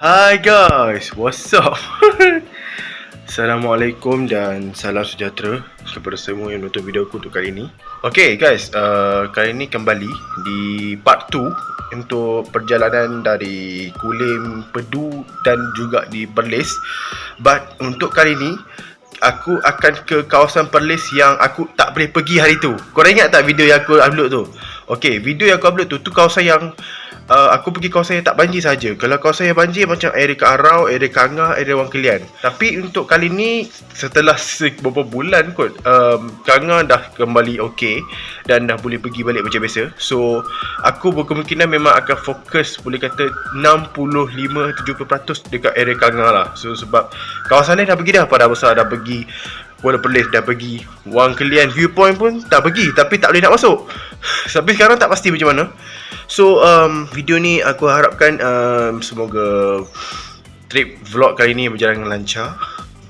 Hai guys, what's up? Assalamualaikum dan salam sejahtera kepada semua yang menonton video aku untuk kali ini. Okay guys, kali ini kembali di part 2 untuk perjalanan dari Kulim, Pedu dan juga di Perlis. But untuk kali ini aku akan ke kawasan Perlis yang aku tak boleh pergi hari tu. Korang ingat tak video yang aku upload tu? Okay, video yang aku upload tu kawasan yang aku pergi kawasan yang tak banjir saja. Kalau kawasan yang banjir macam area Karau, area Kangah, area Wang Kelian. Tapi untuk kali ni setelah beberapa bulan kot, Kangah dah kembali okey dan dah boleh pergi balik macam biasa. So aku berkemungkinan memang akan fokus, boleh kata 65-70% dekat area Kangah lah. So sebab kawasan ni dah pergi dah, Padang Besar dah pergi, Kuala Perlis dah pergi, Wang Kelian Viewpoint pun dah pergi, tapi tak boleh nak masuk. Tapi sekarang tak pasti macam mana. So video ni aku harapkan semoga trip vlog kali ni berjalan dengan lancar.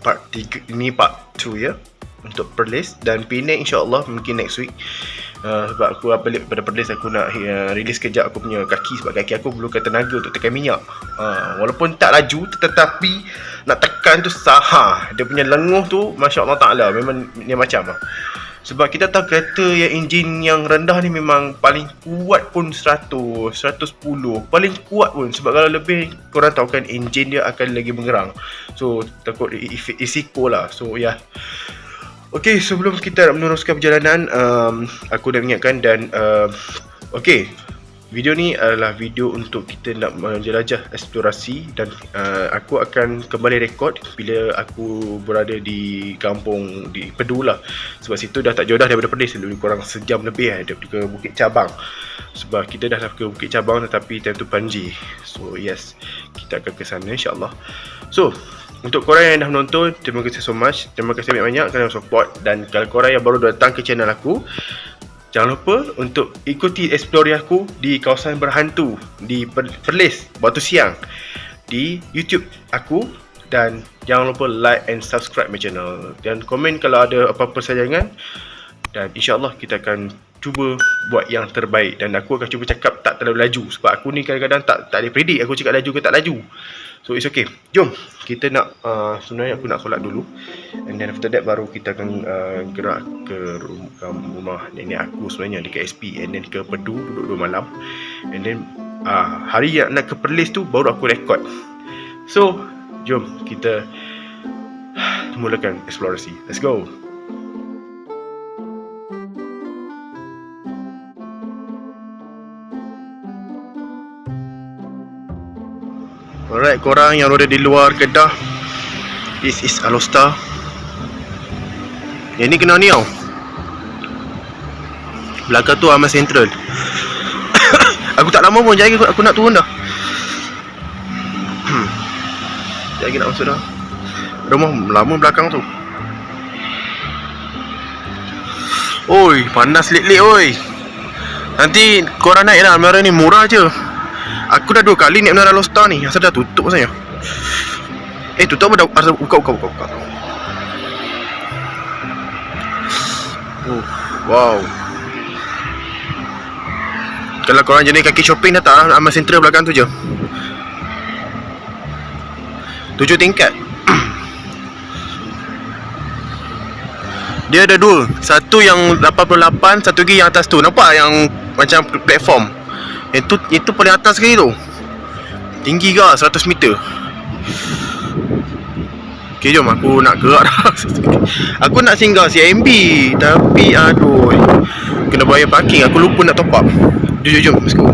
Part 3 ini part 2 ya, untuk Perlis. Dan Penang insyaAllah mungkin next week. Sebab aku balik pada Perlis, aku nak release kejap aku punya kaki. Sebab kaki aku perlukan tenaga untuk tekan minyak. Walaupun tak laju, tetapi nak tekan tu sahah. Dia punya lenguh tu Masya Allah Ta'ala, memang dia macam lah. Sebab kita tahu kereta yang enjin yang rendah ni memang paling kuat pun 100, 110 paling kuat pun. Sebab kalau lebih, korang tahu kan enjin dia akan lagi mengerang. So takut risiko lah. So ya, okay, sebelum kita nak meneruskan perjalanan, aku dah ingatkan dan okay, video ni adalah video untuk kita nak menjelajah eksplorasi. Dan aku akan kembali rekod bila aku berada di kampung di Pedu lah. Sebab situ dah tak jauh dah daripada Perlis, lebih kurang sejam lebih daripada ke Bukit Cabang. Sebab kita dah ke Bukit Cabang tetapi time tu banjir. So yes, kita akan ke sana insyaAllah. So untuk korang yang dah menonton, terima kasih so much. Terima kasih banyak-banyak kerana support. Dan kalau korang yang baru datang ke channel aku, jangan lupa untuk ikuti eksplorasi aku di kawasan berhantu di Perlis, Batu Siang di YouTube aku. Dan jangan lupa like and subscribe my channel. Dan komen kalau ada apa-apa sajangan. Dan insyaAllah kita akan cuba buat yang terbaik. Dan aku akan cuba cakap tak terlalu laju. Sebab aku ni kadang-kadang tak boleh predict aku cakap laju ke tak laju. So it's okay. Jom kita nak sebenarnya aku nak solat dulu. And then after that baru kita akan gerak ke rumah nenek aku sebenarnya di KSP. And then ke Pedu, duduk 2 malam. And then hari yang nak ke Perlis tu baru aku rekod. So jom kita mulakan eksplorasi. Let's go. Alright, korang yang ada di luar Kedah, this is Alostar. Yang ni kena ni tau, belakang tu Amal Central. Aku tak lama pun, jadi aku nak turun dah. Sekejap lagi nak masuk dah. Rumah lama belakang tu. Oi, panas lik-lik oi. Nanti korang naik lah, Almera ni murah je. Aku dah 2 kali naik Menara Alostar ni. Asal dah tutup rasanya. Tutup apa dah? Buka. Wow. Kalau korang jenis kaki shopping, datang lah Amal Central belakang tu je. 7 tingkat. Dia ada 2. Satu yang 88, satu lagi yang atas tu. Nampak yang macam platform? Itu paling atas sekali tu. Tinggi ke 100 meter. Okay, jom aku nak gerak dah. Aku nak singgah CIMB, tapi aduh, kena bayar parking. Aku lupa nak top up. Jom, let's go.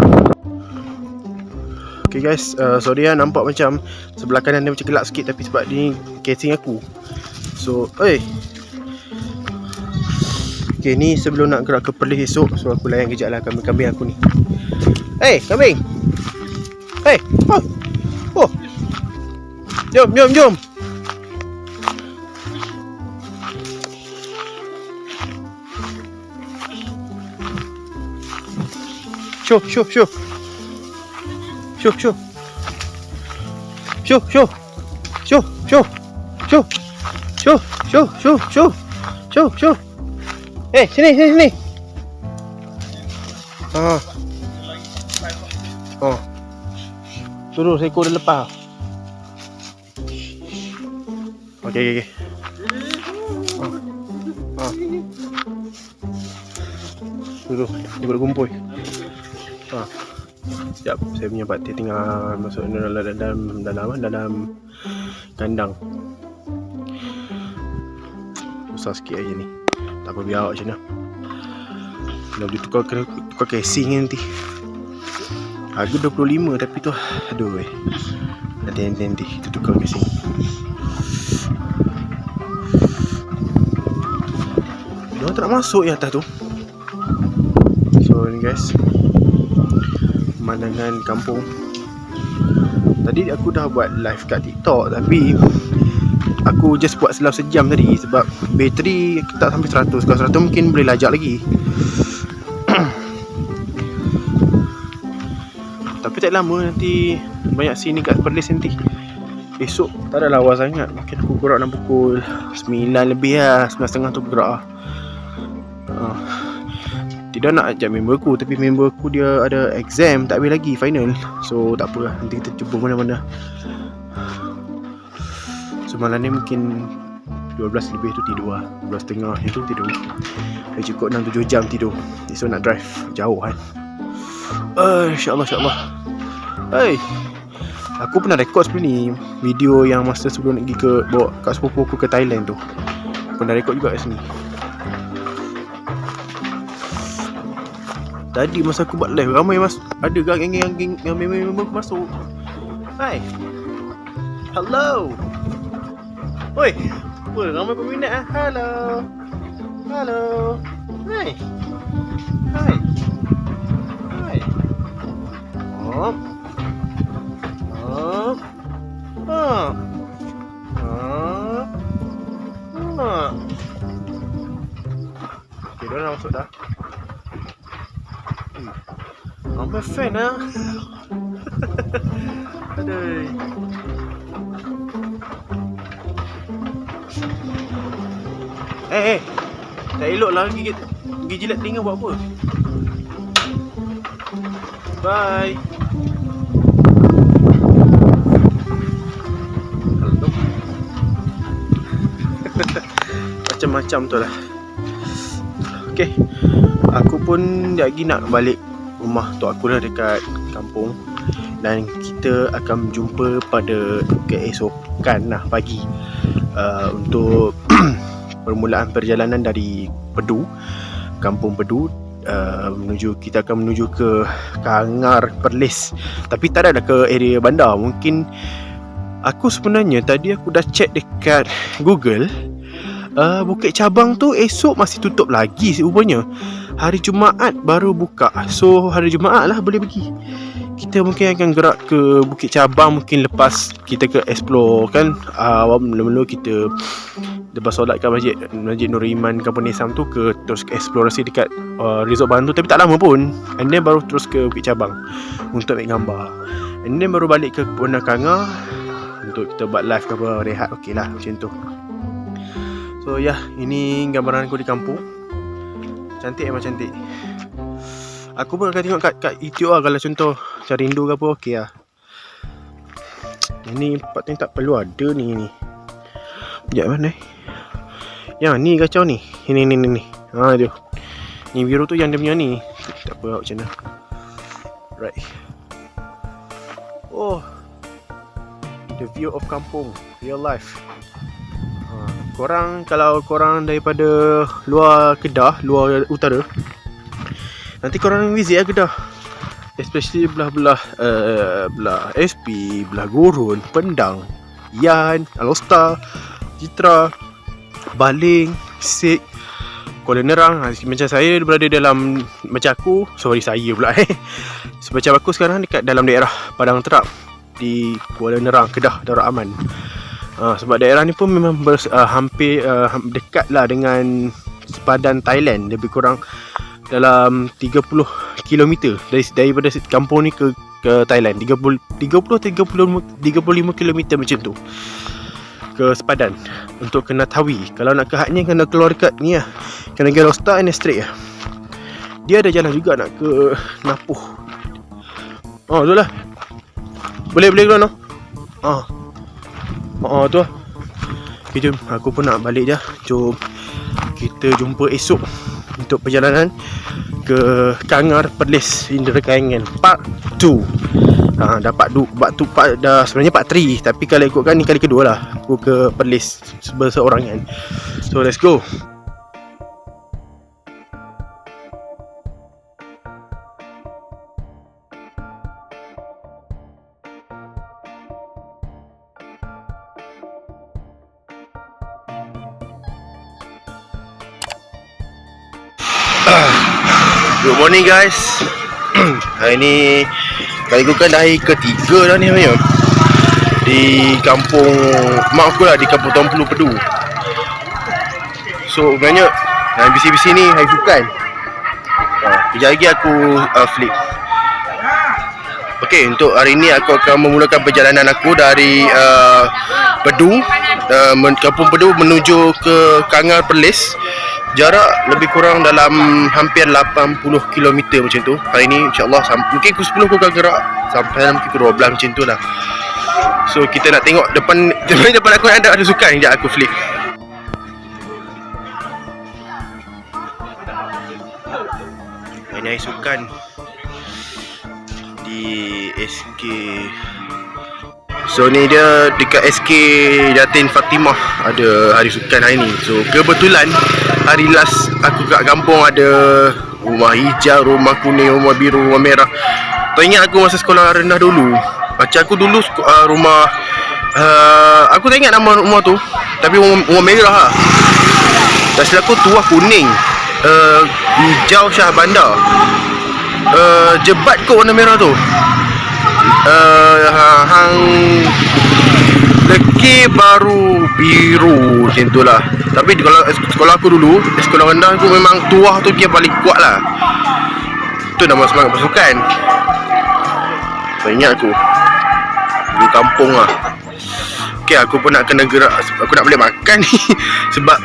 Okay guys, sorry lah nampak macam sebelah kanan dia macam gelap sikit. Tapi sebab ni casing aku. So, okay, ni sebelum nak gerak ke Perlis esok. So aku layan kejap lah kambing-kambing aku ni. Kambing. Oh. Jom. Show. Sini. Suruh seekor dia lepas. Okay. Dulu, dia berkumpul. Sekejap, saya punya parti tengah masuk dalam kandang. Susah sikit aja ni. Tak apa, biar macam mana. Kena tukar casing nanti. Harga 25 tapi tu, aduh weh. Nanti kita tukar casing. Dia tak nak masuk ya atas tu. So ni guys, pemandangan kampung. Tadi aku dah buat live kat TikTok, tapi aku just buat selama sejam tadi sebab bateri tak sampai 100. Kalau 100 mungkin boleh lajak lagi. Tapi tak lama nanti banyak sini kat Perlis nanti. Esok tak ada lawa sangat. Mungkin aku gerak dalam pukul 9 lebih lah, 9.30 tu gerak lah. Tidak nak ajak member aku, tapi member aku dia ada exam, tak habis lagi final. So tak apa lah, nanti kita cuba mana-mana. So malam ni mungkin 12 lebih tu tidur lah, 12.30 itu tidur. Dah cukup 6-7 jam tidur. Esok nak drive jauh kan. InsyaAllah. Hey, aku pernah rekod sebelum ni video yang masa sebelum nak pergi ke bawa kat sepupu aku ke Thailand tu. Pernah rekod juga kat sini. Tadi masa aku buat live, ramai ada geng yang member aku masuk. Hai. Hello. Oi. Apa ramai peminat ah? Hello. Hai. Oh. Okay, dah nak masuk dah. Ramai fan lah. Aduh. Tak elok lah gigi jilat telinga buat apa? Bye. Macam-macam tu lah. Okay, aku pun lagi nak balik rumah tok aku lah dekat kampung. Dan kita akan jumpa pada keesokan lah pagi untuk permulaan perjalanan dari Pedu, kampung Pedu, kita akan menuju ke Kangar Perlis. Tapi tak ada ke area bandar. Mungkin aku sebenarnya tadi aku dah check dekat Google, Bukit Cabang tu esok masih tutup lagi rupanya. Hari Jumaat baru buka. So hari Jumaat lah boleh pergi. Kita mungkin akan gerak ke Bukit Cabang mungkin lepas kita ke explore kan. Mula-mula kita lepas solat kat Masjid Nur Iman Kampung Nesam tu terus ke eksplorasi dekat Resort Bantu. Tapi tak lama pun. And then baru terus ke Bukit Cabang untuk ambil gambar. And then baru balik ke Pondok Kangar untuk kita buat live ke apa, rehat. Okey lah macam tu. So ini gambaran aku di kampung. Cantik memang cantik. Aku pun akan tengok kat YouTube lah. Kalau contoh cari rindu ke apa, okey lah. Ini part ni tak perlu ada ni. Sekejap mana yang ni kacau ni. Ini dia. Ni biru tu yang dia punya ni. Tak apa macam mana. Right. Oh, the view of kampung, real life. Kalau korang daripada luar Kedah, luar utara, nanti korang visit Kedah, especially belah SP, belah Gurun, Pendang, Yan, Alostar, Citra, Baling, Sik, Kuala Nerang. Macam saya berada dalam, macam aku sekarang dekat dalam daerah Padang Terap di Kuala Nerang, Kedah, Darul Aman. Sebab daerah ni pun memang hampir dekat lah dengan sepadan Thailand. Lebih kurang dalam 30 km daripada kampung ni ke Thailand. 30-35 km macam tu ke sepadan untuk ke Natawi. Kalau nak ke Hatnya kena keluar dekat ni lah, kena ke Alostar and straight lah. Dia ada jalan juga nak ke Napuh. Tu lah. Boleh keluar no? Tu lah. Okay, jom. Aku pun nak balik dah. Jom kita jumpa esok untuk perjalanan ke Kangar Perlis Indra Kayangan Part 2. Part 2 dah sebenarnya Part 3, tapi kalau ikutkan ni kali kedua lah aku ke Perlis berseorangan. So let's go. Good morning guys. Hari ni kali aku kan dah hari ketiga dah ni sebenarnya di kampung mak aku lah, di kampung Tompulu Pedu. So sebenarnya bisi-bisi ni hari sukan. Kejap lagi aku flip. Okay, untuk hari ni aku akan memulakan perjalanan aku dari Pedu, kampung Pedu menuju ke Kangar Perlis. Jarak lebih kurang dalam hampir 80 km macam tu. Hari ni insyaAllah mungkin pukul 10 aku akan gerak sampai mungkin pukul 12 macam tu lah. So kita nak tengok depan aku ada sukan. Sekejap aku flip. Ini hari sukan di SK. So ni dia dekat SK Jatin Fatimah, ada hari sukan hari ni. So kebetulan hari last aku kat kampung ada rumah hijau, rumah kuning, rumah biru, rumah merah. Teringat aku masa sekolah rendah dulu. Macam aku dulu rumah aku tak ingat nama rumah tu, tapi rumah merah lah. Tak silap aku tuah kuning, hijau Syah Bandar, jebat kot warna merah tu. Hang leki baru biru macam tu lah. Tapi kalau sekolah aku dulu, sekolah rendah aku memang tuah tu dia paling kuat lah. Tu nama semangat pasukan. Ingat aku di kampung lah. Okay, aku pun nak kena gerak. Aku nak balik makan ni sebab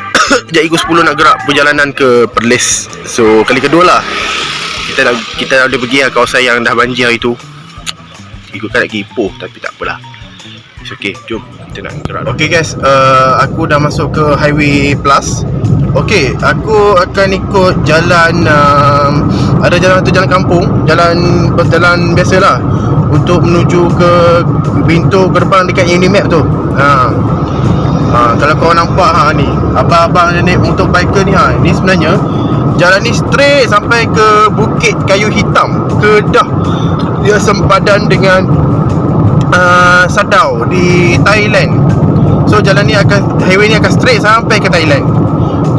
sekejap pukul 10 nak gerak perjalanan ke Perlis. So kali kedua lah kita dah boleh pergi lah kawasan yang dah banjir hari tu. Ikutkan nak kipoh, tapi tak apalah. It's okay, jom kita nak gerak. Okay guys, aku dah masuk ke Highway Plus. Okay, aku akan ikut jalan ada jalan tu, jalan kampung, jalan biasalah untuk menuju ke pintu gerbang dekat Unimap tu. Kalau korang nampak ni, abang-abang ni motor biker ni, ni sebenarnya jalan ni straight sampai ke Bukit Kayu Hitam, Kedah. Dia sempadan dengan Sadao di Thailand. So jalan ni highway ni akan straight sampai ke Thailand.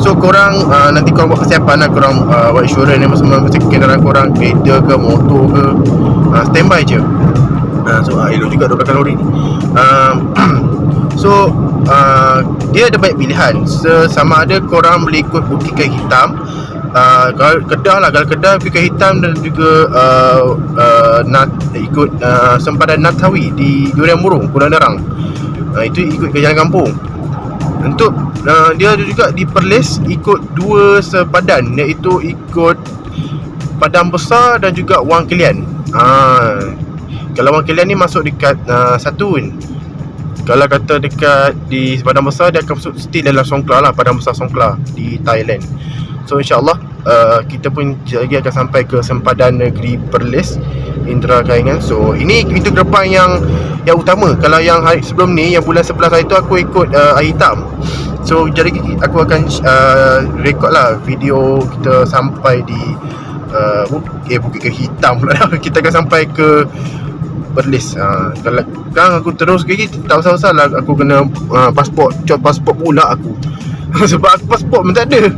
So korang nanti korang buat persiapan lah, korang buat insurans ni semua, mesti kenderaan korang, kereta ke motor ke, standby je. So elok juga 12 kalori ni. So dia ada banyak pilihan. Sama ada korang boleh ikut Bukit Kayu Hitam, kalau Kedah lah, kalau Kedah Bukit Hitam, dan juga ikut sempadan Natawi di Durian Murung, Pulau Nerang. Itu ikut ke jalan kampung. Untuk dia ada juga di Perlis ikut dua sempadan, iaitu ikut Padang Besar dan juga Wang Kelian. Kalau Wang Kelian ni masuk dekat Satun. Kalau kata dekat di Padang Besar, dia akan masuk still dalam Songkla lah, Padang Besar Songkla di Thailand. So insyaAllah kita pun lagi akan sampai ke sempadan negeri Perlis Indra Kayangan. So ini pintu gerbang yang utama. Kalau yang hari sebelum ni, yang bulan 11 hari tu, aku ikut air hitam. So jadi aku akan record lah video kita sampai di Bukit Kayu Hitam pula. Kita akan sampai ke Perlis. Kalau kan aku terus lagi tak usah lah aku kena pasport pula aku. Sebab aku pasport pun tak ada.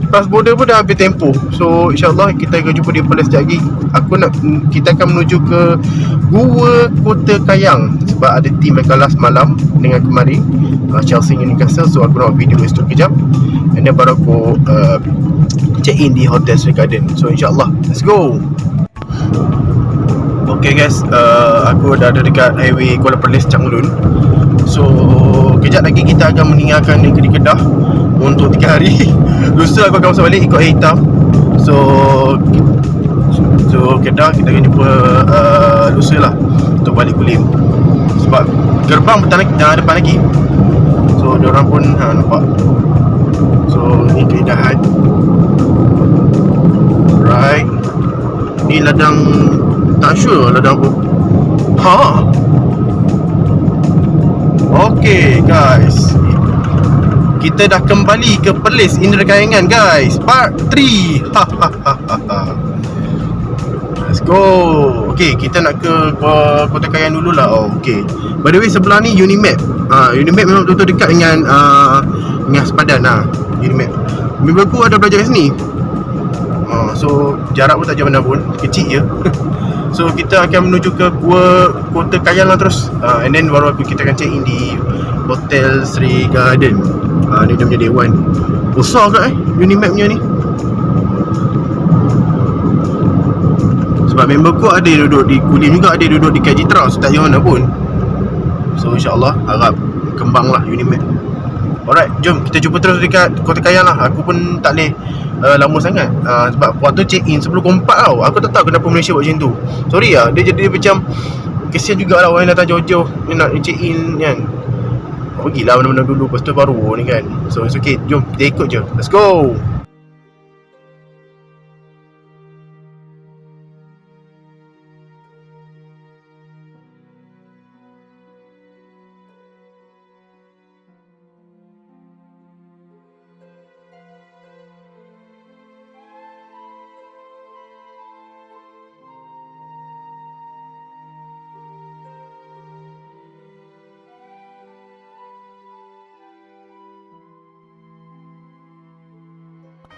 Pas border pun dah habis tempoh. So insyaAllah kita akan jumpa di Perlis sekejap lagi. Kita akan menuju ke Gua Kota Kayang sebab ada team yang kalah semalam dengan kemarin, Chelsea dengan Newcastle. So aku nak buat video itu kejap, and then baru aku check in di Hotel Sri Garden. So insyaAllah, let's go. Okay guys, aku dah ada dekat highway Kuala Perlis Changlun. So kejap lagi kita akan meninggalkan negeri Kedah untuk 3 hari. Lusa aku akan masuk balik ikut air hitam. So Kedah kita akan jumpa lusa lah untuk balik Kulim, sebab gerbang depan lagi. So diorang pun nampak. So ni keindahan. Right. Ni ladang, tak sure ladang apa. Okay guys, kita dah kembali ke Perlis Indra Kayangan guys, part 3. Let's go. Okay, kita nak ke Kota Kayangan dulu lah. Okay, by the way sebelah ni Unimap. Unimap memang betul-betul dekat dengan sepadan Unimap. Member aku ada belajar kat sini. So jarak pun tak jauh mana pun, kecil je. So kita akan menuju ke Kota Kayangan lah terus. And then baru kita akan check in di Hotel Sri Garden. Ni dia punya dewan. Besar ke Unimap punya ni. Sebab member aku ada duduk di Kulim juga, ada duduk di KG Trust, tak jauh mana pun. So insyaAllah harap kembang lah Unimap. Alright, jom kita jumpa terus dekat Kota Kayangan lah. Aku pun tak boleh lama sangat, sebab waktu check in sebelum pukul 4 tau. Aku tak tahu kenapa Malaysia buat macam tu. Sorry lah, dia jadi macam kesian jugalah orang yang datang jauh-jauh ni nak check in kan. Pergilah mana-mana dulu, lepas tu baru ni kan. So it's okay, jom kita ikut je. Let's go.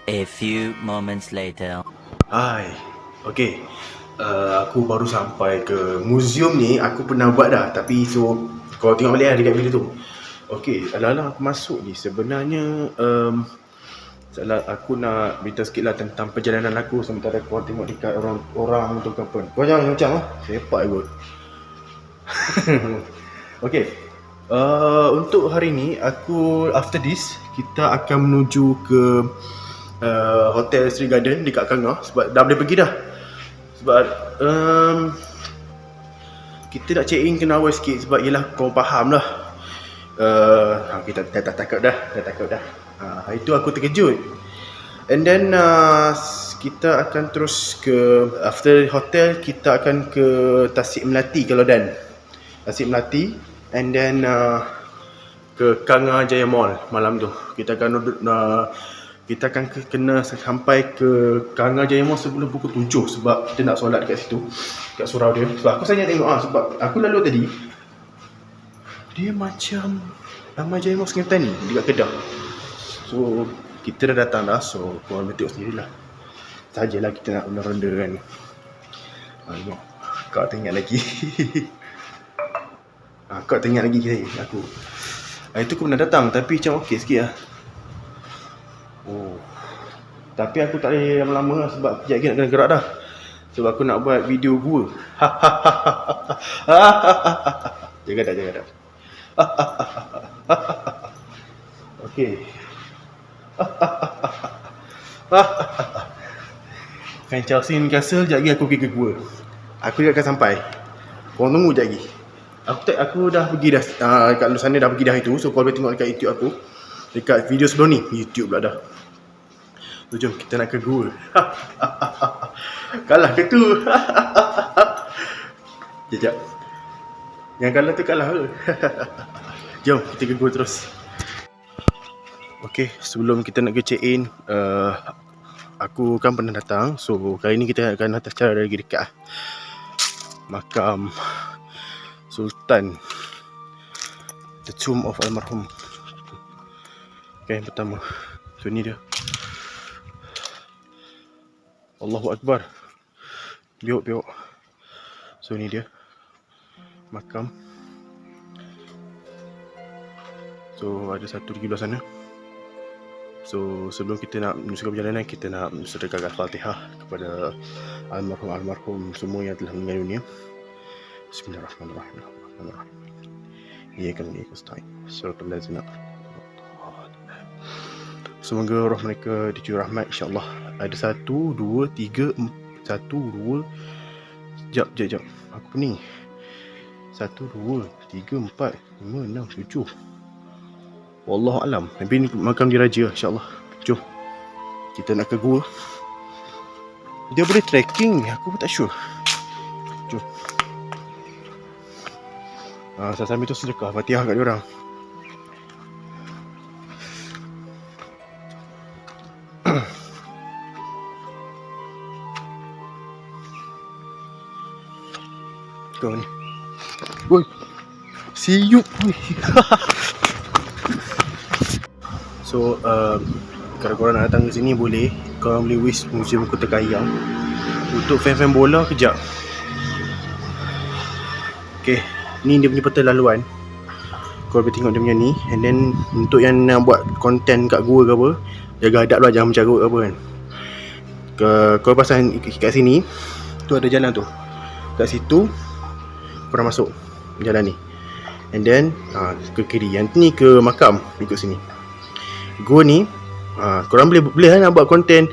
A few moments later. Hai. Okay, aku baru sampai ke museum ni. Aku pernah buat dah, tapi so kau tengok balik lah dekat video tu. Okay, ala-ala aku masuk ni sebenarnya aku nak beritahu sikit lah tentang perjalanan aku. Sementara kau tengok dekat orang tu ke apa. Kau jangan macam sepak kot. Okay, untuk hari ni aku, after this kita akan menuju ke Hotel Sri Garden dekat Kangah. Sebab dah boleh pergi dah. Sebab kita nak check in kena awal sikit. Sebab yelah kau faham lah, kita dah takut dah. Hari tu aku terkejut. And then kita akan terus ke, after hotel kita akan ke Tasik Melati kalau dan Tasik Melati. And then ke Kangah Jaya Mall malam tu. Kita akan kena sampai ke Kangah Jaya Mall sebelum pukul 7. Sebab kita nak solat dekat situ, dekat surau dia. Sebab aku sangat tengok sebab aku lalu tadi, dia macam Ramai Jaya Mall Sungai Petani dekat Kedah. So kita dah datang dah. So korang boleh tengok sendirilah. Sajalah kita nak ronda-ronda kan. Kau teringat lagi. Kau teringat lagi aku. Itu aku pernah datang tapi macam okey sikit lah. Tapi aku tak boleh lama-lama lah, sebab kejap lagi nak kena gerak dah. Sebab aku nak buat video gua. Jaga dah. Okay. Fanchausin Castle, sekejap lagi aku pergi ke gua. Aku dah akan sampai. Korang tunggu sekejap lagi. Aku dah pergi dah, kat luar sana dah pergi dah itu. So korang boleh tengok dekat YouTube aku, dekat video sebelum ni. YouTube pula dah. So jom kita nak ke gua. Kalah ke tu? Sekejap. Yang kalah tu kalah ke? Jom kita ke gua terus. Okay, sebelum kita nak ke check in, aku kan pernah datang. So kali ni kita akan datang secara lagi dekat makam Sultan, the tomb of almarhum. Okay, yang pertama. So ni dia. Allahu Akbar. Biok. So ni dia makam. So ada satu di belah sana. So sebelum kita nak meneruskan perjalanan, kita nak sedekahkan Fatihah kepada almarhum semua yang telah meninggal dunia. Bismillahirrahmanirrahim. Iyyaka na'budu wa nasta'in. Shiratal ladzina. Semoga roh mereka dicurah rahmat insya-Allah. Ada 1, 2, 3, 1, 2. Sekejap. Aku ni 1, 2, 3, 4, 5, 6, 7. Wallahualam. Tapi ni makam diraja, insyaAllah. Jom, kita nak ke gua. Dia boleh trekking, aku pun tak sure. Jom. Sambil tu sedekah Fatihah kat diorang. Kau ni. Woi. Siup woi. So, kalau korang nak datang ke sini boleh. Korang boleh wish Museum Kota Kayang. Untuk fan-fan bola, kejap. Okay, ni dia punya peta laluan. Korang boleh tengok dia punya ni. And then, untuk yang nak buat konten kat gua ke apa, jaga adab lah, jangan mencarut ke apa kan. Korang pasang kat sini, tu ada jalan tu. Kat situ, korang masuk jalan ni. And then, ke kiri. Yang ni ke makam, ikut sini. Gua ni, korang boleh lah nak buat konten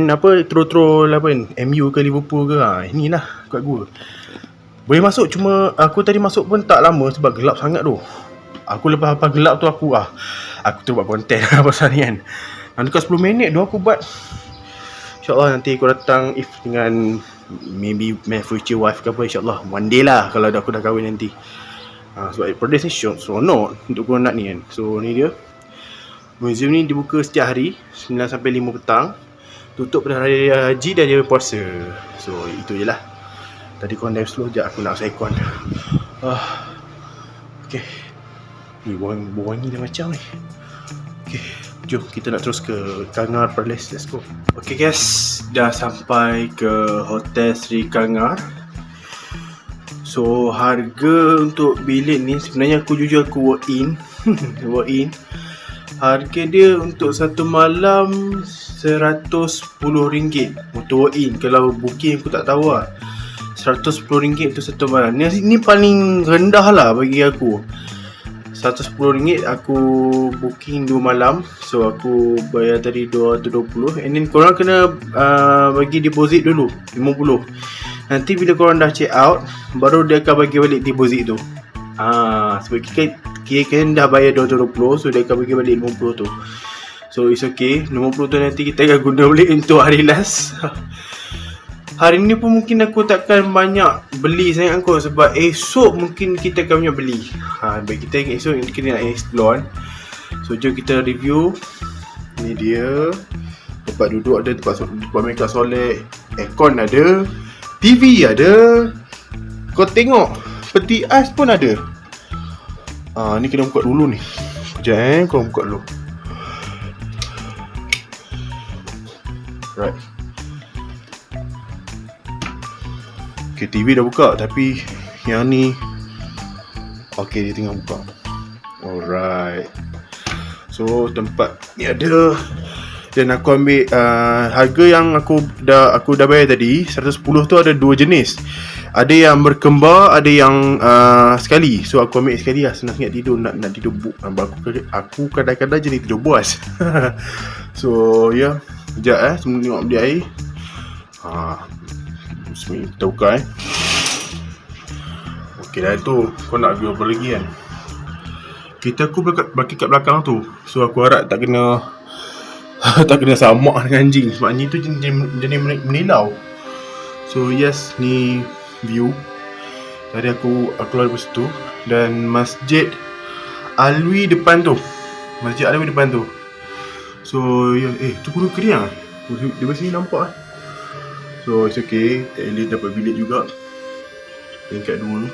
apa, troll apa kan, MU ke Liverpool ke, inilah kat gua. Boleh masuk, cuma aku tadi masuk pun tak lama sebab gelap sangat tu. Aku lepas gelap tu aku tu buat konten pasal ni kan. Dekat 10 minit tu aku buat. InsyaAllah nanti aku datang if dengan maybe my future wife ke apa, InsyaAllah one day lah kalau aku dah kahwin nanti. Sebab Perlis ni seronok untuk korang nak ni kan. So ni dia. Museum ni dibuka setiap hari 9 sampai 5 petang. Tutup pada hari haji dan hari puasa. So itu je lah. Tadi korang dive slow, sekejap aku nak saikon. Okay. Ni wangi dia macam ni. Okay, jom kita nak terus ke Kangar Palace. Let's go. Okay guys, dah sampai ke Hotel Sri Kangar. So harga untuk bilik ni sebenarnya aku walk in. Walk in. Harga dia untuk satu malam RM110 untuk walk in. Kalau booking aku tak tahu lah. RM110 untuk satu malam. Ni paling rendah lah bagi aku. RM110 aku booking 2 malam. So aku bayar tadi $220. And then korang kena bagi deposit dulu $50. Nanti bila korang dah check out, baru dia akan bagi balik deposit tu. Sebab kita kan dah bayar $220, so dia akan bagi balik $50 tu. So it's okay. $50 tu nanti kita akan guna balik untuk hari last. Hari ni pun mungkin aku takkan banyak beli sangat kot, sebab esok mungkin kita akan banyak beli. Baik, kita esok kita nak explore. So jom kita review. Ni dia. Tempat duduk ada, tempat make up solek, aircon ada, TV ada. Kau tengok, peti ais pun ada. Ni kena buka dulu ni. Sekejap kau buka dulu. Right. Okay, TV dah buka, tapi yang ni okay, dia tengah buka. Alright. So tempat ni ada. Dan aku ambil harga yang aku dah bayar tadi, 110 tu ada 2 jenis. Ada yang berkembar, ada yang sekali. So aku ambil sekali lah, senang sangat tidur, nak tidur aku kadang-kadang jadi tidur buas. So ya, sekejap semua tengok beli air. Bismillah, kita buka Okay dah tu, kau nak view apa lagi kan. Aku bagi kat belakang tu. So aku harap tak kena tak kena samak dengan anjing, sebab anjing tu jenis menilau. So yes, ni view. Tadi aku keluar dari situ. Dan Masjid Alwi depan tu. So ya, tu gunung Keriang. Dari sini nampak So it's okay. At least dapat bilik juga. Tingkat 2.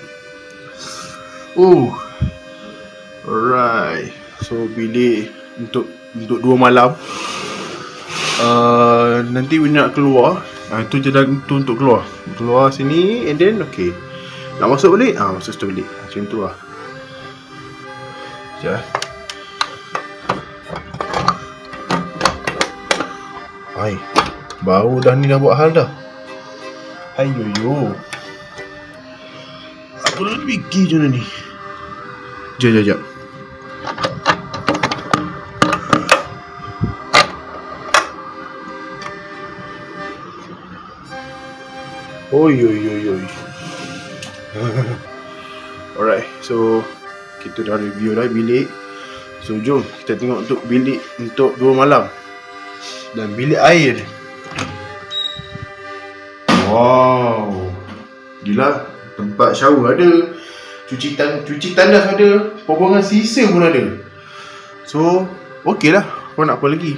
Alright. So bilik untuk 2 malam. Nanti bila nak keluar, itu jalan tu untuk keluar sini. And then okay, nak masuk balik, masuk situ balik. Macam tu lah. Sekejap. Bau dah ni, dah buat hal dah. Ayoyo, aku dah fikir je ni. Jap. Oi. Alright, so kita dah review dah bilik. So jom kita tengok untuk bilik untuk 2 malam. Dan bilik air. Wow. Gila, tempat shower ada. Cuci tandas ada. Pokongan sisa pun ada. So, okey lah. Kau nak apa lagi?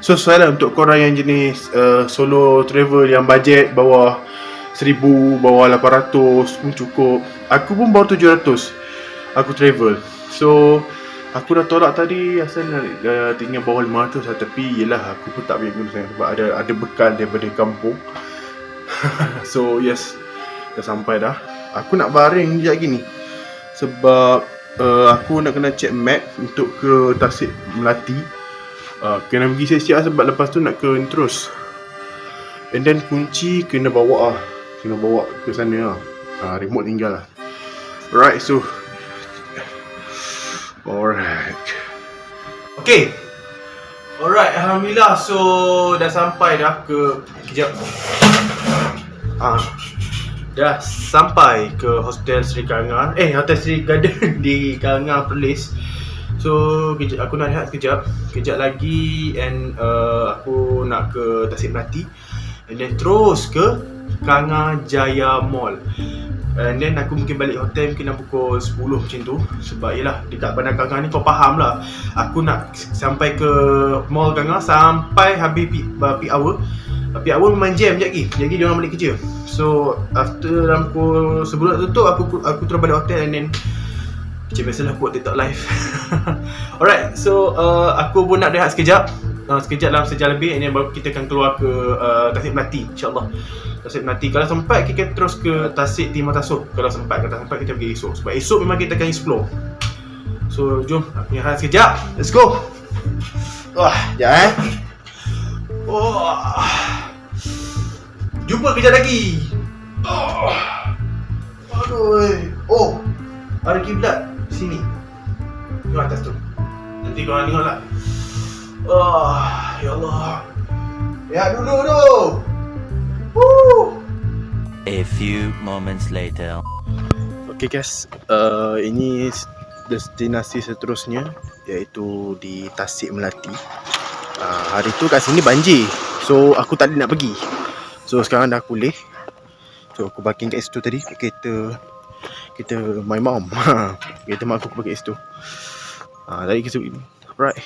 So, sesuai lah untuk korang yang jenis solo travel yang bajet bawah 1000, bawah 800 pun cukup. Aku pun bawah 700 aku travel. So, aku dah tolak tadi asal tinggal bawah 500 lah. Tapi yelah, aku pun tak boleh guna sangat sebab ada bekal daripada kampung. So, yes, dah sampai dah. Aku nak baring sekejap lagi ni sebab aku nak kena check map untuk ke Tasik Melati. Kena pergi siap-siap sebab lepas tu nak ke Intros. And then kunci kena bawa lah. Kena bawa ke sana lah. Remote tinggal lah. Alright, so alright. Okay. Alright, Alhamdulillah. So dah sampai dah ke. Kejap. Dah sampai ke Hostel Sri Kalangan. Hotel Sri Garden di Kalangan Perlis. So aku nak rehat sekejap lagi. And aku nak ke Tasik Melati. And then terus ke Kalangan Jaya Mall. And then aku mungkin balik hotel mungkin pukul 10 macam tu. Sebab yelah dekat Bandar Kalangan ni kau faham lah. Aku nak sampai ke Mall Kalangan sampai habis peak hour. Peak hour memang jam sekejap lagi. Jadi dia orang balik kerja. So after sebelum tutup aku terus balik hotel. And then macam biasalah buat TikTok live. Alright, so aku pun nak rehat sekejap. Sekejap dalam sejam lebih. And then baru kita akan keluar ke Tasik Melati, InsyaAllah. Tasik Melati. Kalau sempat kita terus ke Tasik Timur Tasuk. Kalau sempat kita pergi esok. Sebab esok memang kita akan explore. So jom aku rehat sekejap. Let's go. Sekejap jumpa kejap lagi. Aduh. Ada kiblat sini. Tengok atas tu. Nanti korang tengok lah. Ya Allah. Ya dulu tu. A few moments later. Okay guys, ini destinasi seterusnya, iaitu di Tasik Melati. Hari tu kat sini banjir. So aku tak nak pergi. So sekarang dah pulih. So aku parking kat situ tadi. Kita my mom. Kereta mak aku pakai situ. Tadi kita right.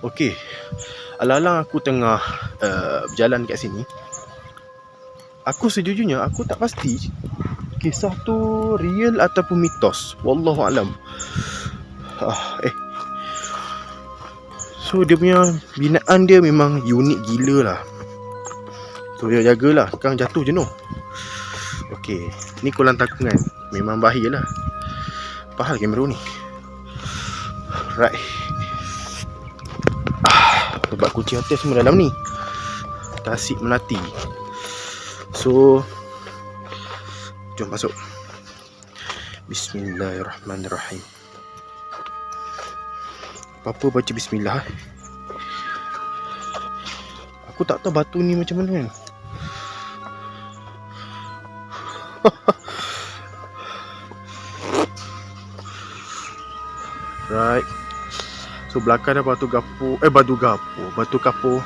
Okay. Alang-alang aku tengah berjalan kat sini. Aku sejujurnya aku tak pasti kisah tu real ataupun mitos. Wallahu alam. So dia punya binaan dia memang unik gila lah. So dia jagalah, kan jatuh jenuh. Okay, ni kolam takungan. Memang bahaya lah. Apa hal kamera ni? Right. Sebab kunci hotel semua dalam ni. Tasik Melati. So jom masuk. Bismillahirrahmanirrahim. Apa-apa baca bismillah. Aku tak tahu batu ni macam mana kan. Right. So belakang ada batu kapur. Batu kapur.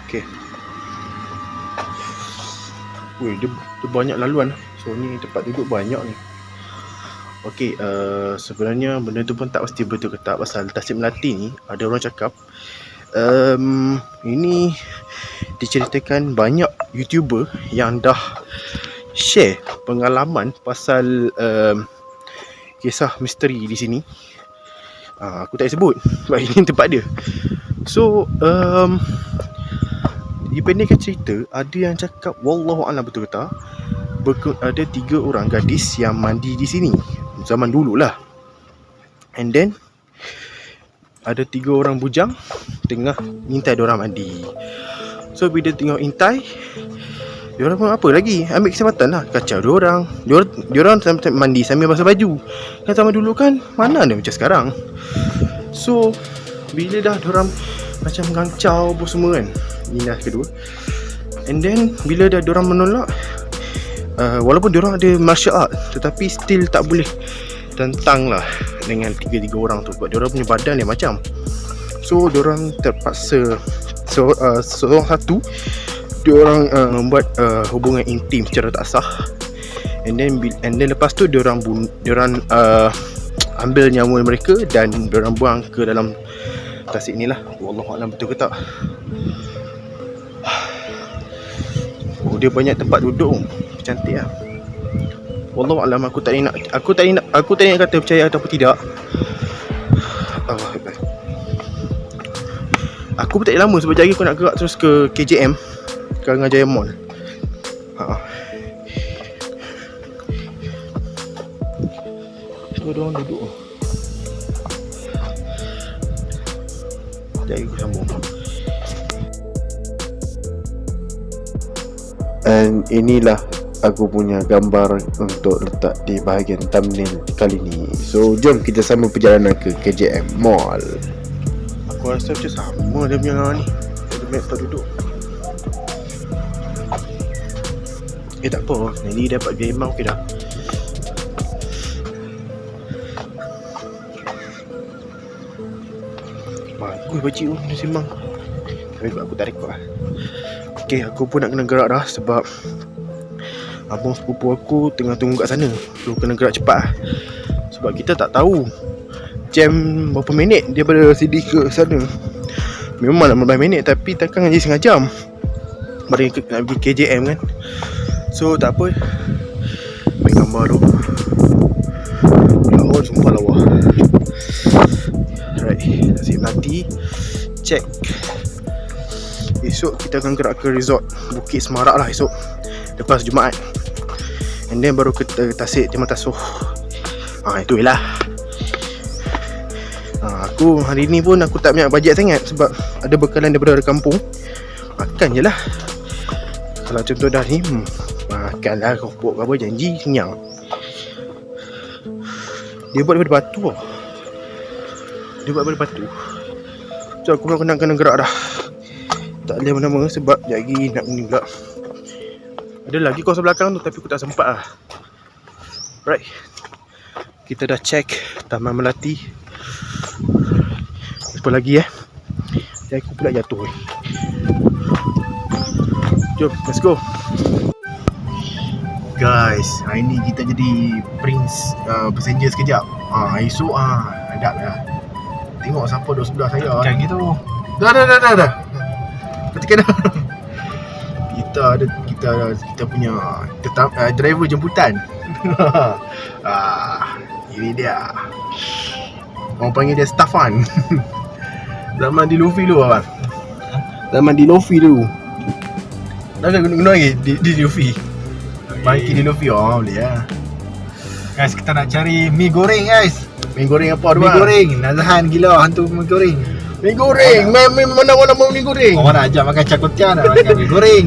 Okay. Weh, dia banyak laluan. So ni tempat duduk banyak ni. Okay, sebenarnya benda tu pun tak pasti betul ke tak. Pasal Tasik Melati ni ada orang cakap ini diceritakan banyak YouTuber yang dah share pengalaman pasal kisah misteri di sini. Aku tak sebut sebab ini tempat dia. So dipendekkan cerita, ada yang cakap wallahu a'lam betul ke tak, ada 3 orang gadis yang mandi di sini zaman dululah. And then ada 3 orang bujang tengah intai diorang mandi. So bila tengok intai, diorang pun apa lagi, ambil kesempatan lah kacau diorang sambil mandi sambil basuh baju. Kan zaman dulu kan mana ada macam sekarang. So bila dah diorang macam menggancau apa semua kan, minat kedua. And then bila dah diorang menolak, walaupun diorang ada martial art, tetapi still tak boleh tentang lah dengan tiga orang tu sebab diorang punya badan dia macam. So diorang terpaksa seorang satu diorang membuat hubungan intim secara tak sah. And then lepas tu diorang ambil nyawa mereka dan diorang buang ke dalam tasik ni lah. Wallahualam betul ke tak. Oh, dia banyak tempat duduk, cantik lah. Wallahualam, aku tak nak kata percaya ataupun tidak. Aku pun tak lama sebab lagi aku nak gerak terus ke KJM, Karang Jaya Mall. So diorang duduk. Sekejap aku sambung. And inilah aku punya gambar untuk letak di bahagian thumbnail kali ni. So jom kita sama perjalanan ke KJM Mall. Aku rasa macam sama dia punya ni. Dia punya tempat duduk. Tak apa, Nelly dapat biaya memang okey dah. Bagus baju tu, dia sembang. Tapi aku tak rekod lah. Okay, aku pun nak kena gerak dah sebab abang sepupu aku tengah tunggu kat sana. So kena gerak cepat lah. Sebab kita tak tahu jam berapa minit daripada sini ke sana. Memang 15 minit tapi takkan je setengah jam. Mari nak pergi KJM kan. So tak apa, ambil gambar tu. Lawan sumpah lawa. Alright, Tasik Melati. Check. Esok kita akan gerak ke resort Bukit Semarak lah esok, lepas Jumaat. And then baru ke Tasik Timur Tasuh. Itu je lah. Aku hari ni pun aku tak banyak bajet sangat sebab ada bekalan daripada kampung. Makan je lah. Kalau contoh dah ni makan lah keropok ke apa, janji kenyang. Dia buat daripada batu tau. So aku pun kena gerak dah. Tak boleh mana-mana sebab sekejap lagi nak ni pula. Ada lagi kawasan belakang tu tapi aku tak sempat lah. Right, kita dah check Taman Melati. Apa lagi Dan aku pula jatuh. Jom, let's go. Guys, hari ni kita jadi Prince passenger sekejap. Esok hadap lah. Tengok siapa duduk sebelah saya. Kan gitu. Dah. Ketika dah. Kita punya driver jemputan. Ini dia. Orang panggil dia Stafan. Zaman di Luffy dulu abang. Zaman di Luffy dulu. Dah guna lagi di Luffy. Bangki di Luffy boleh lah. Guys, kita nak cari mi goreng guys. Mi goreng apa tu Mi bang? goreng. Nazahan gila hantu mi goreng. Mi goreng. Mana-mana mau mi goreng. Orang nak ajak makan cakotiao, nak makan mi goreng.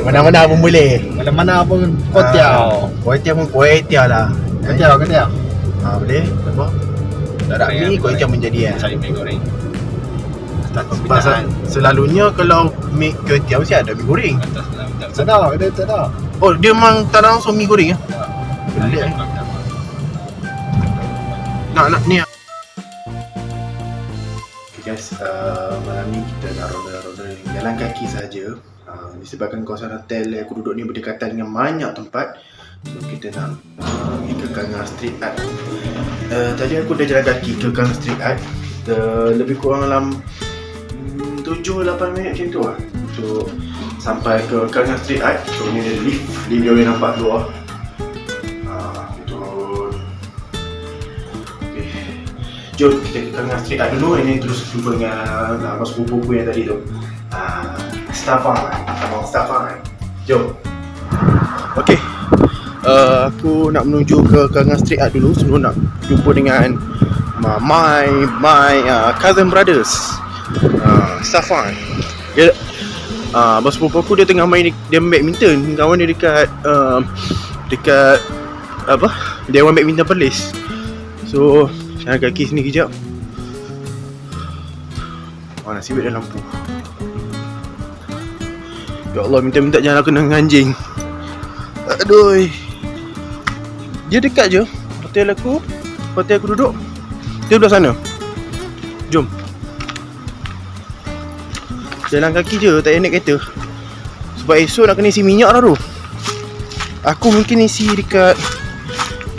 Mana-mana pun boleh. Mana-mana pun kotiao. Kuih pun kuih lah. Kotiao. Boleh. Apa? Tak ada mi kuih tiaw menjadi Cari mi goreng. Selalunya kalau mi kuih tiaw mesti ada mi goreng. Tak ada. Oh, dia memang tak ada langsung mi goreng Pelik Nak ni. Okay guys, malam ni kita nak roda-roda jalan kaki saja. Disebabkan kawasan hotel yang aku duduk ni berdekatan dengan banyak tempat. So kita nak pergi ke Gangnam Street Art. Tadi aku dah jalan kaki ke Gangnam Street Art. Lebih kurang dalam 7-8 minit macam tu lah. So sampai ke Gangnam Street Art. So ni ada lift dia boleh nampak luar. Jom kita ke Gangnam Street Art dulu. Ini terus jumpa dengan abang sepupu yang tadi tu, Stafan. Jom. Okay, aku nak menuju ke Gangnam Street Art dulu sebelum nak jumpa dengan my cousin brothers, Stafan. Abang sepupu aku dia tengah main, dia badminton. Kawan dia dekat apa, Dewan Badminton Perlis. So jalan kaki sini kejap. Nasib baik ada lampu. Ya Allah, minta jangan kena dengan anjing. Aduh. Dia dekat je hotel aku duduk. Dia belah sana. Jom. Jalan kaki je, tak payah naik kereta. Sebab esok nak kena isi minyak dah tu. Aku mungkin isi dekat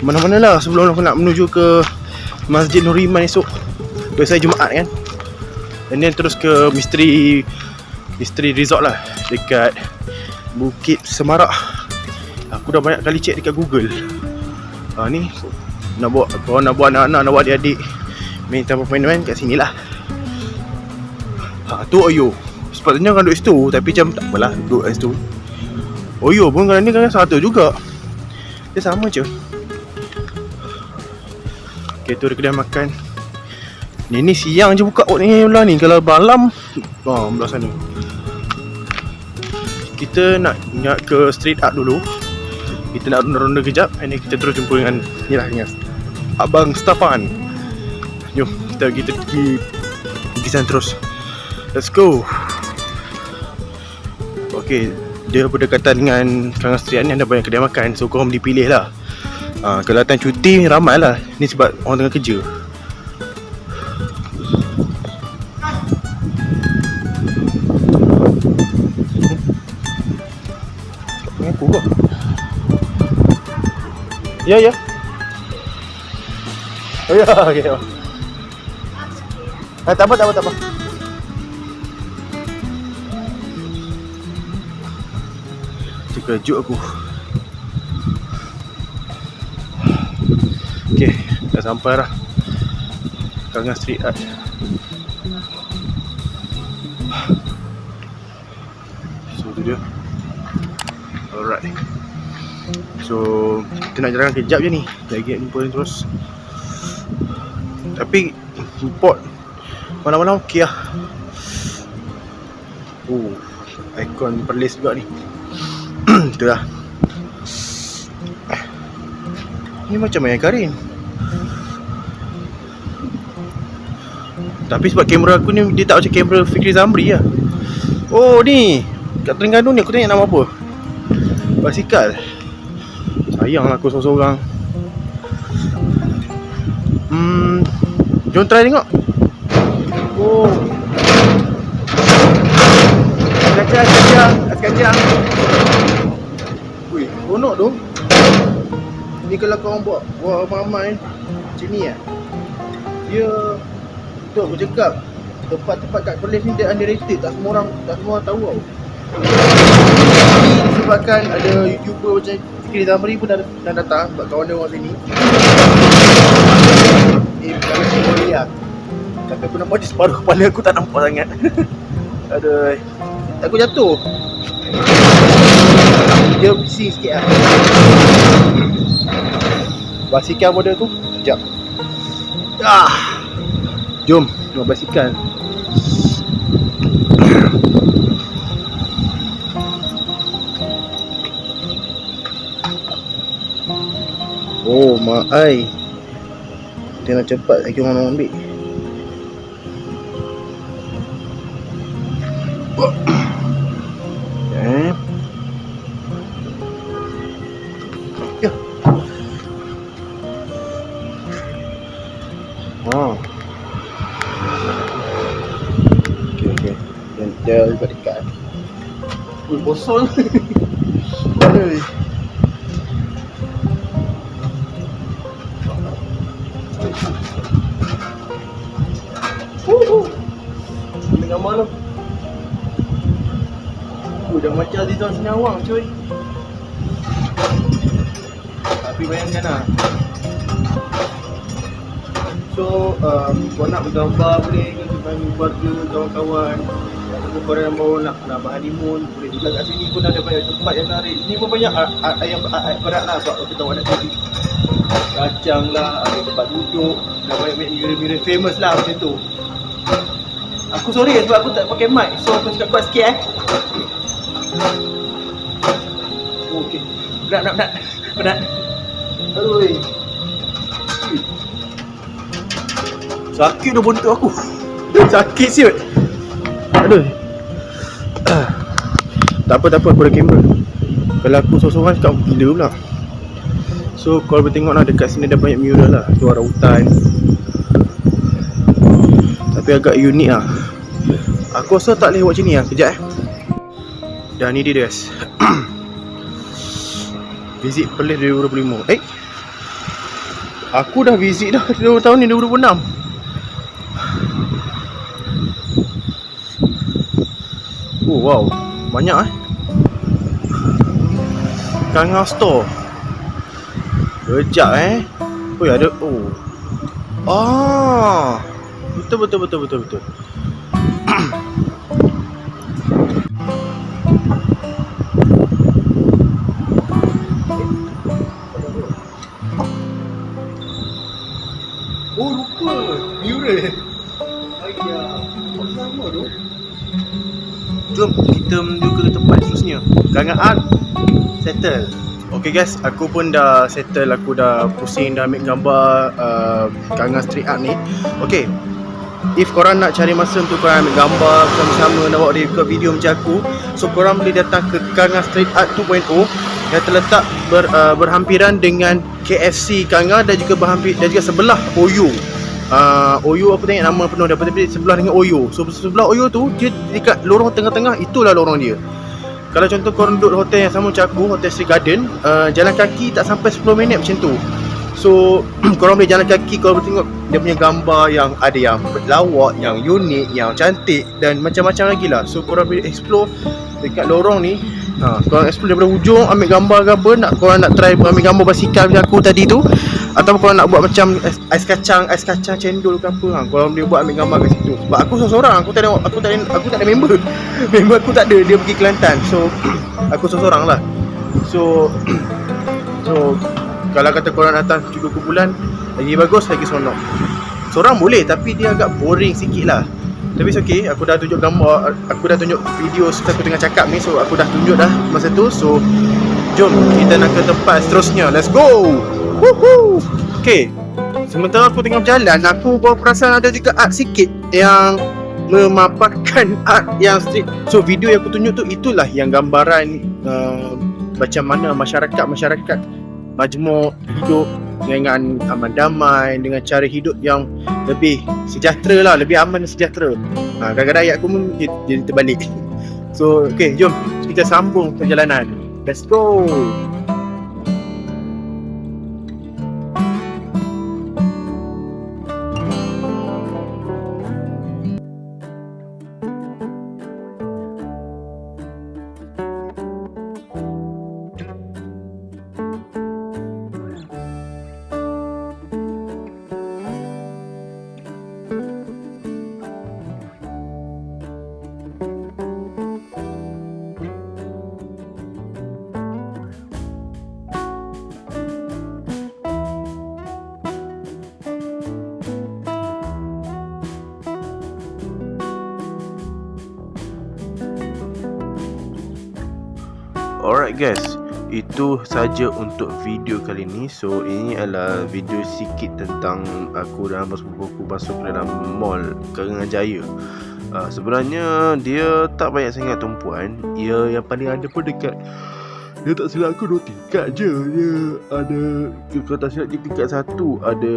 mana-mana lah sebelum aku nak menuju ke Masjid Nur Iman esok. Biasa Jumaat kan. Dan then terus ke Misteri Resort lah dekat Bukit Semarak. Aku dah banyak kali check dekat Google. Ni nak bawa, korang nak bawa anak-anak, nak bawa adik-adik main tempat permainan kat sini lah. Tu Oyo. Sepatutnya kan duduk situ, tapi macam tak apalah duduk kat situ. Oyo pun kadang ni kan satu juga. Dia sama je. Okay, tu ada kedai makan. Ni siang je buka ni belah ni. Kalau malam belah sana. Kita nak ke street art dulu. Kita nak ronda-ronda kejap. Ini kita terus jumpa dengan ni lah, dengan Abang Stefan. Jom kita pergi sana terus. Let's go. Okay, dia berdekatan dengan Kangan Street ni ada banyak kedai makan. So korang boleh pilih lah. Kalau datang cuti ramai lah. Ni sebab orang tengah kerja. Aku kah? Ya. Oh ya, okay. Tak apa. Terkejut aku. Okay, dah sampai dah Kangan Street Art. So tu dia. Alright. So kita nak jalan kejap je ni. Lagi nak jumpa ni terus. Tapi import malam-malam okey lah. Ikon Perlis juga ni. Itulah. Ni macam Maya Karin. Tapi sebab kamera aku ni dia tak macam kamera Fikri Zamri lah. Oh ni kat Terengganu ni aku tanya nama apa? Basikal. Sayanglah aku seorang-seorang. Jom try tengok. Oh. Kacang. Wih, bonok tu. Ni kalau korang buat ramai macam ni lah. Dia tu aku cakap, tempat-tempat kat Perlis ni dia underrated. Tak semua orang tahu tau. Disebabkan ada YouTuber macam Fikri Zamri pun dah datang sebab kawan dia orang sini. Bukan Fikri lah. Tapi aku nampak dia separuh kepala aku tak nampak sangat. Aduh, aku jatuh. Dia bising sikit lah. Basikal model tu, sekejap. Jom, tengok basikal. Oh, mak ai. Dia nak cepat lagi orang nak ambil. Ya. Okay. Dia juga dekat. Bosol. Aduh. Dengan malam. Dah macam Azizan Senawang cuy. Tapi bayangkan lah. So kau nak bergambar boleh ke dengan keluarga, kawan-kawan. Ataupun korang yang bawa nak berhoneymoon, boleh juga kat sini pun ada banyak tempat yang menarik. Sini pun banyak yang berat lah sebab kita tahu ada TV kacang lah, ada tempat duduk. Dah banyak mirror famous lah macam tu. Aku sorry sebab aku tak pakai mic. So aku cakap kuat sikit Okey. Berat. Aduh. Sakit dah bontot aku. Sakit siut. Aduh. Tak apa aku ada kamera. Kalau aku sorang-sorang cakap gila pula. So kalau boleh tengok lah dekat sini ada banyak mural lah. Tu arah hutan. tapi agak unik lah. Aku rasa tak boleh buat macam ni lah. Kejap Dan ni dia guys. Visit Perlis 2025. Aku dah visit dah 2 tahun ni, 2026. Oh wow, banyak Kanga Store. Kejap Oh ada. Betul. Lupa mural. Sama tu. Jom kita menuju ke tempat seterusnya. Kanga Art settle. Okay guys, aku pun dah settle. Aku dah pusing dah ambil gambar Kanga Street Art ni. Okay, if korang nak cari masa untuk korang ambil gambar sama-sama, nak buat record video macam aku, so korang boleh datang ke Kanga Street Art 2.0 yang terletak berhampiran dengan KFC Kanga dan juga sebelah Oyo. Oyo aku tengok nama penuh daripada sebelah dengan Oyo. So sebelah Oyo tu dia dekat lorong tengah-tengah, itulah lorong dia. Kalau contoh korang duduk hotel yang sama macam aku, Hotel Sea Garden, jalan kaki tak sampai 10 minit macam tu. So korang boleh jalan kaki, korang boleh tengok dia punya gambar yang ada yang berlawak, yang unik, yang cantik dan macam-macam lagi lah. So korang boleh explore dekat lorong ni. Korang explore daripada hujung, ambil gambar ke apa, korang nak try ambil gambar basikal macam aku tadi tu, atau korang nak buat macam ais kacang cendol ke apa, korang boleh buat ambil gambar kat situ. Sebab aku seorang-seorang, aku tak ada member. Member aku tak ada, dia pergi Kelantan. So aku seorang-seorang lah. So kalau kata korang datang 7 bulan, lagi bagus, lagi seronok. Seorang boleh, tapi dia agak boring sikit lah. Tapi it's okay, aku dah tunjuk gambar, aku dah tunjuk video setelah aku tengah cakap ni. So aku dah tunjuk dah masa tu. So jom kita nak ke tempat seterusnya. Let's go. Woohoo. Okay, sementara aku tengah berjalan, aku baru perasan ada juga art sikit yang memaparkan art yang street. So video yang aku tunjuk tu, itulah yang gambaran macam mana masyarakat majmuk hidup dengan aman damai, dengan cara hidup yang lebih sejahtera lah, lebih aman dan sejahtera. Kadang-kadang ayat aku pun jadi terbalik. So okay, jom kita sambung perjalanan. Let's go. Alright guys, itu saja untuk video kali ni. So ini adalah video sikit tentang aku dan sepupu masuk ke dalam mall Karangjaya. Sebenarnya dia tak banyak sangat tumpuan. Ia yang paling ada pun dekat, dia tak silap aku 2 tingkat je. Dia ada, kalau tak silap di tingkat 1 ada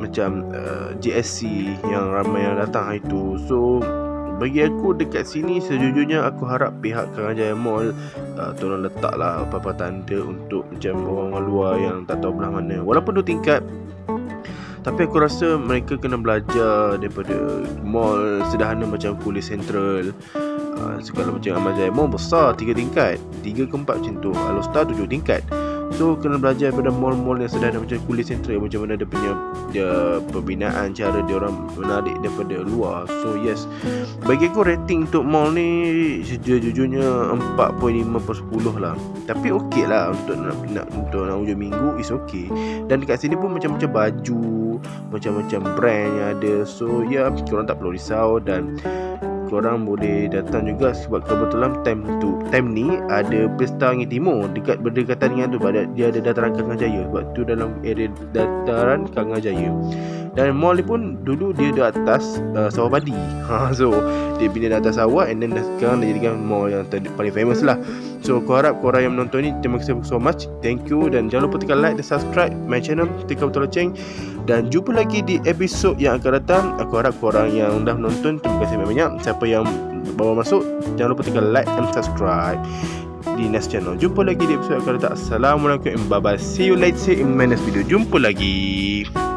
macam GSC yang ramai yang datang hari tu. So bagi aku dekat sini, sejujurnya aku harap pihak Karangjaya Mall tolong letaklah apa-apa tanda untuk macam orang luar yang tak tahu belah mana. Walaupun 2 tingkat, tapi aku rasa mereka kena belajar daripada mall sederhana macam Kulis Central. Kalau macam Ahmad Jaya Mall besar 3 tingkat, 3 ke 4 macam tu. Alostar 7 tingkat. So kena belajar daripada mall-mall yang sederhana macam Kulis Central, macam mana dia pembinaan, cara dia orang menarik daripada luar. So yes, bagi aku rating untuk mall ni sejujurnya 4.5/10 lah. Tapi okey lah untuk nak hujung minggu, is okay. Dan dekat sini pun macam-macam baju, macam-macam brand yang ada. So ya, korang tak perlu risau dan korang boleh datang juga sebab kebetulan time ni ada Pesta Angin Timur dekat berdekatan dengan tu, dia ada dataran Karangjaya. Sebab tu dalam area dataran Karangjaya. Dan mall ni pun dulu dia di atas sawah padi. So dia bina di atas sawah, and then sekarang dia jadikan mall yang paling famous lah. So aku harap korang yang menonton ni, terima kasih so much, thank you. Dan jangan lupa tekan like dan subscribe my channel, tekan butang loceng. Dan jumpa lagi di episod yang akan datang. Aku harap korang yang dah menonton, terima kasih banyak. Siapa yang baru masuk, jangan lupa tekan like dan subscribe di next channel. Jumpa lagi di episod yang akan datang. Assalamualaikum and bye bye. See you later in my next video. Jumpa lagi.